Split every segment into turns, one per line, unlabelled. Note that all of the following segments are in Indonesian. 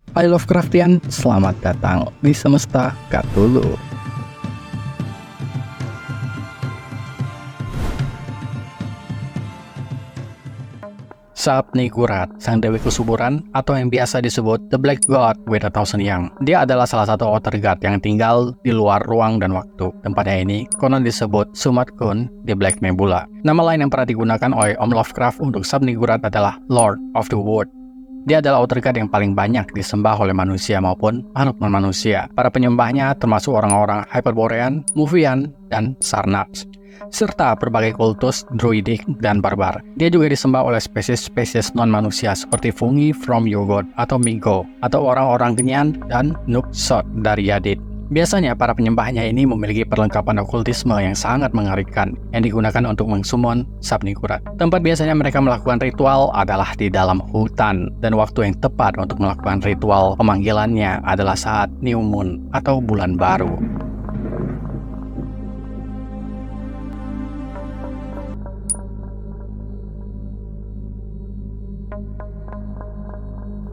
Hai Lovecraftian, selamat datang di Semesta Cthulhu. Sub-Niggurath, sang dewi kesuburan atau yang biasa disebut The Black God with a Thousand Young. Dia adalah salah satu outer god yang tinggal di luar ruang dan waktu. Tempatnya ini konon disebut Sumac-Kun di Black Nebula. Nama lain yang pernah digunakan oleh Om Lovecraft untuk Sub-Niggurath adalah Lord of the Wood. Dia adalah outer god yang paling banyak disembah oleh manusia maupun makhluk non-manusia. Para penyembahnya termasuk orang-orang Hyperborean, Muvian, dan Sarnax, serta berbagai kultus, druidik, dan barbar. Dia juga disembah oleh spesies-spesies non-manusia seperti fungi from Yoggoth atau Migo, atau orang-orang Genyan dan Nuksot dari Yadid. Biasanya para penyembahnya ini memiliki perlengkapan okultisme yang sangat mengerikan yang digunakan untuk mengsummon Sub-Niggurath. Tempat biasanya mereka melakukan ritual adalah di dalam hutan, dan waktu yang tepat untuk melakukan ritual pemanggilannya adalah saat New Moon atau bulan baru.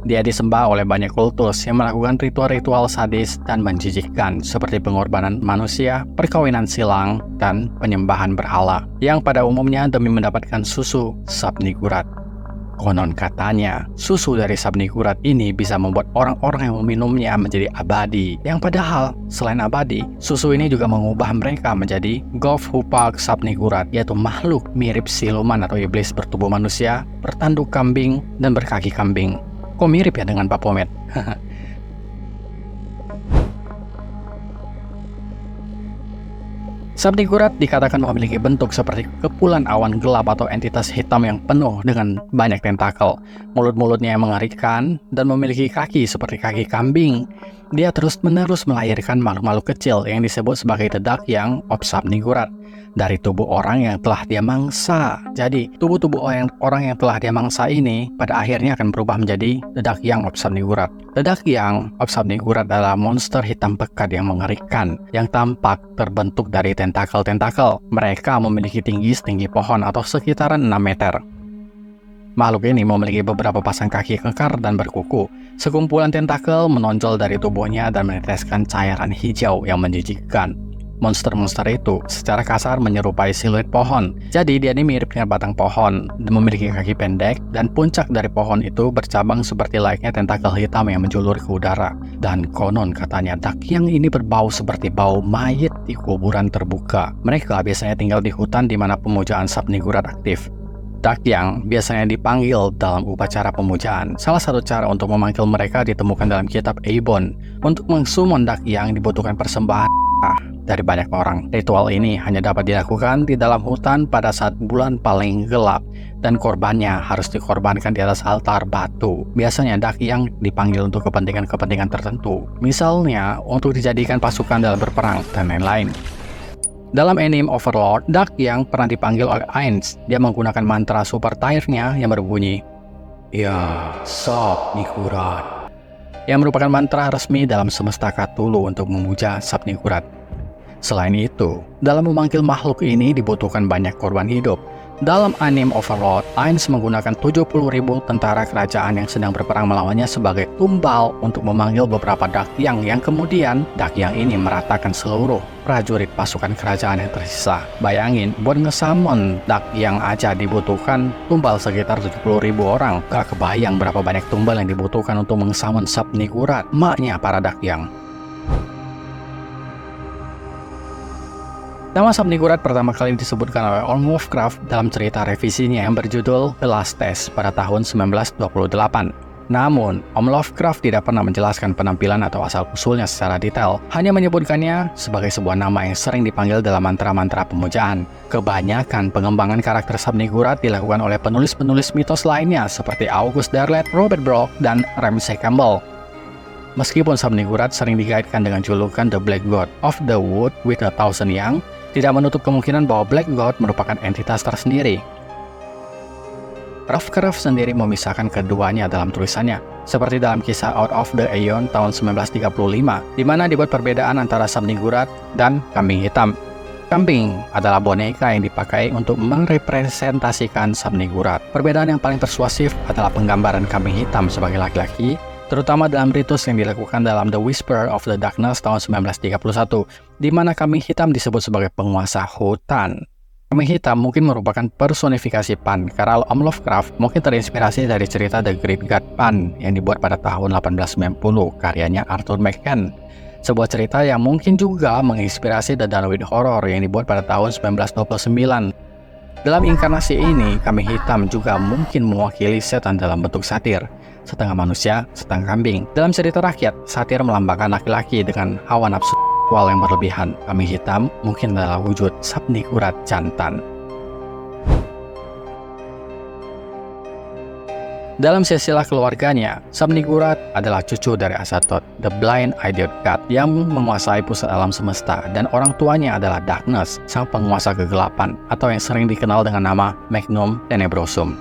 Dia disembah oleh banyak kultus yang melakukan ritual-ritual sadis dan menjijikkan seperti pengorbanan manusia, perkawinan silang, dan penyembahan berhala yang pada umumnya demi mendapatkan susu Sub-Niggurath. Konon katanya, susu dari Sub-Niggurath ini bisa membuat orang-orang yang meminumnya menjadi abadi, yang padahal selain abadi, susu ini juga mengubah mereka menjadi Gofhupak Sub-Niggurath, yaitu makhluk mirip siluman atau iblis bertubuh manusia, bertanduk kambing, dan berkaki kambing. Kok mirip ya dengan Baphomet? Sub-Niggurath dikatakan memiliki bentuk seperti kepulan awan gelap atau entitas hitam yang penuh dengan banyak tentakel. Mulut-mulutnya yang mengerikan dan memiliki kaki seperti kaki kambing. Dia terus-menerus melahirkan makhluk-makhluk kecil yang disebut sebagai The Dark Young of Sub-Niggurath dari tubuh orang yang telah dia mangsa. Jadi, tubuh-tubuh orang yang telah dia mangsa ini pada akhirnya akan berubah menjadi The Dark Young of Sub-Niggurath. The Dark Young of Sub-Niggurath adalah monster hitam pekat yang mengerikan yang tampak terbentuk dari tentakel-tentakel. Mereka memiliki tinggi setinggi pohon atau sekitaran 6 meter. Makhluk ini memiliki beberapa pasang kaki kekar dan berkuku. Sekumpulan tentakel menonjol dari tubuhnya dan meneteskan cairan hijau yang menjijikkan. Monster-monster itu secara kasar menyerupai siluet pohon. Jadi dia ini mirip dengan batang pohon, memiliki kaki pendek, dan puncak dari pohon itu bercabang seperti layaknya tentakel hitam yang menjulur ke udara. Dan konon katanya Dark Young ini berbau seperti bau mayat di kuburan terbuka. Mereka biasanya tinggal di hutan di mana pemujaan Sub-Niggurath aktif. Dark Young biasanya dipanggil dalam upacara pemujaan. Salah satu cara untuk memanggil mereka ditemukan dalam kitab Eibon. Untuk mengsummon Dark Young dibutuhkan persembahan dari banyak orang. Ritual ini hanya dapat dilakukan di dalam hutan pada saat bulan paling gelap, dan korbannya harus dikorbankan di atas altar batu. Biasanya Dark Young dipanggil untuk kepentingan-kepentingan tertentu, misalnya untuk dijadikan pasukan dalam berperang dan lain-lain. Dalam anime Overlord, Dark Young pernah dipanggil oleh Ainz. Dia menggunakan mantra super tier-nya yang berbunyi Ya Sub-Niggurath, yang merupakan mantra resmi dalam Semesta Cthulhu untuk memuja Sub-Niggurath. Selain itu, dalam memanggil makhluk ini dibutuhkan banyak korban hidup. Dalam anime Overlord, Ainz menggunakan 70.000 tentara kerajaan yang sedang berperang melawannya sebagai tumbal untuk memanggil beberapa Dark Young yang kemudian Dark Young ini meratakan seluruh prajurit pasukan kerajaan yang tersisa. Bayangin, buat ngesummon Dark Young aja dibutuhkan tumbal sekitar 70.000 orang. Gak kebayang berapa banyak tumbal yang dibutuhkan untuk mengsummon Sub-Niggurath, maknya para Dark Young. Nama Sub-Niggurath pertama kali disebutkan oleh Om Lovecraft dalam cerita revisinya yang berjudul The Last Test pada tahun 1928. Namun, Om Lovecraft tidak pernah menjelaskan penampilan atau asal-usulnya secara detail, hanya menyebutkannya sebagai sebuah nama yang sering dipanggil dalam mantra-mantra pemujaan. Kebanyakan pengembangan karakter Sub-Niggurath dilakukan oleh penulis-penulis mitos lainnya seperti August Derleth, Robert Bloch, dan Ramsay Campbell. Meskipun Sub-Niggurath sering dikaitkan dengan julukan The Black God of the Wood with a Thousand Young, tidak menutup kemungkinan bahwa Black God merupakan entitas tersendiri. Lovecraft sendiri memisahkan keduanya dalam tulisannya, seperti dalam kisah Out of the Aeon tahun 1935, di mana dibuat perbedaan antara Sub-Niggurath dan kambing hitam. Kambing adalah boneka yang dipakai untuk merepresentasikan Sub-Niggurath. Perbedaan yang paling persuasif adalah penggambaran kambing hitam sebagai laki-laki terutama dalam ritus yang dilakukan dalam The Whisper of the Darkness tahun 1931, di mana kambing hitam disebut sebagai penguasa hutan. Kambing hitam mungkin merupakan personifikasi Pan, karena Om Lovecraft mungkin terinspirasi dari cerita The Great God Pan yang dibuat pada tahun 1890, karyanya Arthur McCann. Sebuah cerita yang mungkin juga menginspirasi The Danwood Horror yang dibuat pada tahun 1929. Dalam inkarnasi ini, kambing hitam juga mungkin mewakili setan dalam bentuk satir, setengah manusia, setengah kambing. Dalam cerita rakyat, satir melambangkan laki-laki dengan hawa nafsu seksual yang berlebihan. Kambing hitam mungkin adalah wujud Sabnigurat jantan. Dalam silsilah keluarganya, Sabnigurat adalah cucu dari Azathoth, the blind idiot god yang menguasai pusat alam semesta, dan orang tuanya adalah Darkness, sang penguasa kegelapan, atau yang sering dikenal dengan nama Magnum Tenebrosum.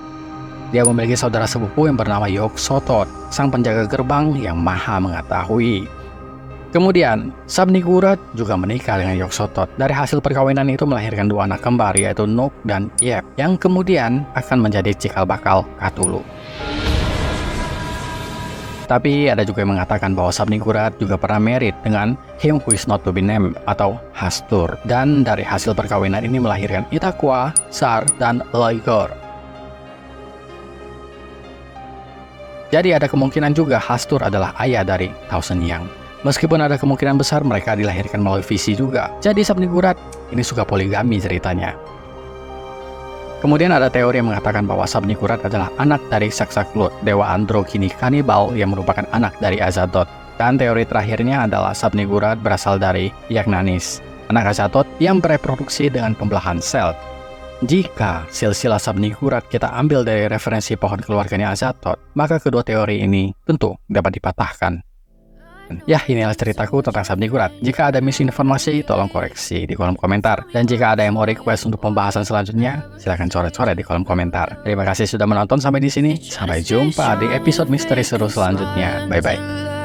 Dia memiliki saudara sepupu yang bernama Yog-Sothoth, sang penjaga gerbang yang maha mengetahui. Kemudian, Sabnigurat juga menikah dengan Yog-Sothoth. Dari hasil perkawinan itu melahirkan dua anak kembar, yaitu Nook dan Yeb, yang kemudian akan menjadi cikal bakal Cthulhu. Tapi ada juga yang mengatakan bahwa Sabnigurat juga pernah married dengan Him Who Is Not To Be Named atau Hastur, dan dari hasil perkawinan ini melahirkan Itaqua, Zar, dan Loigor. Jadi ada kemungkinan juga Hastur adalah ayah dari Thousand Young. Meskipun ada kemungkinan besar mereka dilahirkan melalui visi juga. Jadi Sabnigurat ini suka poligami ceritanya. Kemudian ada teori yang mengatakan bahwa Sabnigurat adalah anak dari Saksaklut, dewa androgini kanibal yang merupakan anak dari Azathoth. Dan teori terakhirnya adalah Sabnigurat berasal dari Yagnanis, anak Azathoth yang bereproduksi dengan pembelahan sel. Jika silsilah Sabnigurat kita ambil dari referensi pohon keluarganya Azathoth, maka kedua teori ini tentu dapat dipatahkan. Ya, inilah ceritaku tentang Sabnigurat. Jika ada misinformasi, tolong koreksi di kolom komentar. Dan jika ada yang mau request untuk pembahasan selanjutnya, silahkan coret-coret di kolom komentar. Terima kasih sudah menonton sampai di sini. Sampai jumpa di episode misteri seru selanjutnya. Bye-bye.